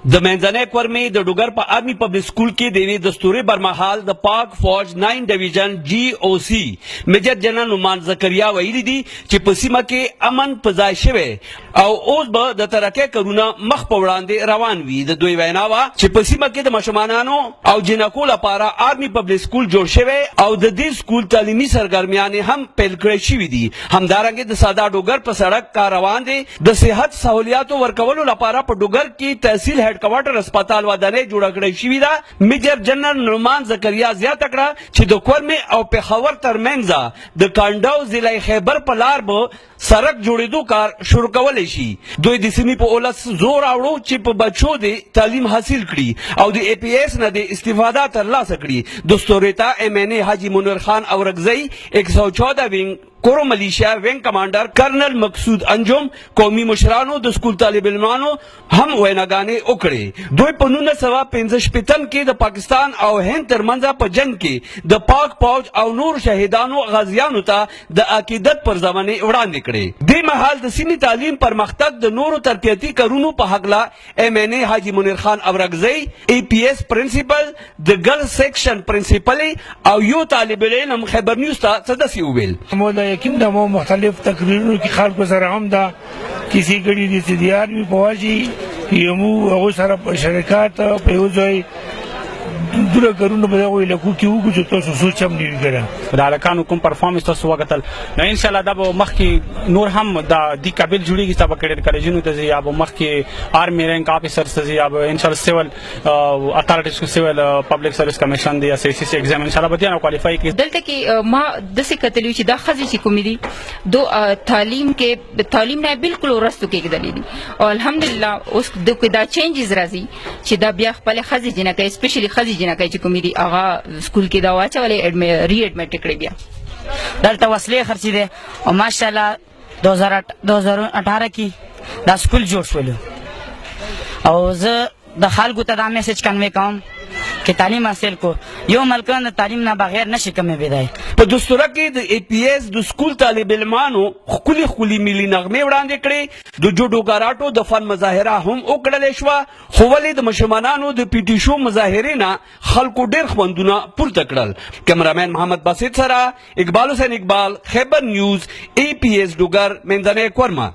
د منځنۍ کورمې د ډوګر په آرمي پبلک سکول کې د یوې دستوري برمهال د پاک فوج 9 ډویژن GOC میجر جنرال نعمان زکریا ویلي دي چې په سیمه کې امن په ځای شوی او اوس به د ترقۍ کارونه مخ په وړاندې روان وي. د دوی وینا وه چې په سیمه کې د ماشومانو او جنکو لپاره آرمي پبلک سکول جوړ شوی او د دې سکول تعلیمي سرګرمیانې هم پیل کړی شوي دي. همدارنګه د ساده ډوګر په سړک کار روان دی. د صحت سہولیاتو ورکولو لپاره په ډوګر کې تحصیل هډ کوارټر اسپیټال ودانۍ جوړه کړې شوې ده. میجر جنرال نعمان زکریا زیاته کړه چې د کورمې او پېښور ترمنځ د کانډاو ضلع خیبر په لار به سړک جوړېدو کار شروع کولی شي. دوی د سیمې په ولس زور راوړو چې په بچو د تعلیم حاصل کړي او د APS نه د استفاده ترلاسه کړي. دستورتا MNA حاجی منیر خان اورکزئی 114 وینګ کورو ملیشیا وینګ کمانډر کرنل مقصود انجم قومي مشرانو د سکول طالب علمانو هم ویناګانې وکړې. دوی په 1965 کې د پاکستان او هند ترمنځ په جنگ کې د پاک فوج او نور شهیدانو غازیانو ته د عقیدت پر ځمنې وړاندې کړې. دې مهال د سیمې تعلیم پرمختګ د نورو ترقیاتي کارونو په هکله MNA حاجی منیر خان اورکزئی APS پرنسپل د ګرل سیکشن پرنسپل او یو طالب علم خبر نیوز ته څه داسې وویل. یقین د مو مختلف تقریرونو کې خلکو سره هم دا کسی ګړي دي چې د آرمي په واجی یمو هغوی سره په شرکت په یو ځای دوره کارونه به هغوی لکو کې وکړو چې تاسو سوچ هم نه وي کړی. د هلکانو کوم پرفارمنس تاسو وکتل نو انشاءالله دا به مخکې نور هم د دې قابل جوړېږي چې به کډر کالجونو ته ځي یا به مخکې آرمي رینک آفیسرز ته ځي یا به انشاءالله سیول اتھارټیز سیول پبلک سروس کمیشن دی یا SSC ایگزام انشاءالله به دې کوالیفای کړي. دلته کې ما داسې کتلی چې دا ښځې چې کومې دي دو تعلیم نه بالکل وروستو کېږدلې دي او الحمدلله اوس دا چینجز راځي چې دا بیا خپلې ښځې جنکۍ سپیشلي ښځې جنکۍ چې کومې دي هغه سکول کې دا واچولې ری ایډمټ کړې بیا دلته وسلې خرڅې دي او ماشاءالله 2018 کې دا سکول جوړ شولو او زه د خلکو ته دا میسج کنوی کوم چې تعلیم حاصل کو یو ملکان د تعلیم نه بغیر نشي کمې بدای. په دستوره کې د APS د سکول طالب علمانو خولي ملي نغمې وړاندې کړې. د جوډو ګاراټو د فن مظاهره هم وکړل شوه خو ولې د ماشومانو د پی ټي شو مظاهرې نه خلکو ډېر خوندونه پورته کړل. کیمرامین محمد باسط سره اقبال حسین اقبال خیبر نیوز APS ډوګر منځنۍ کورمه.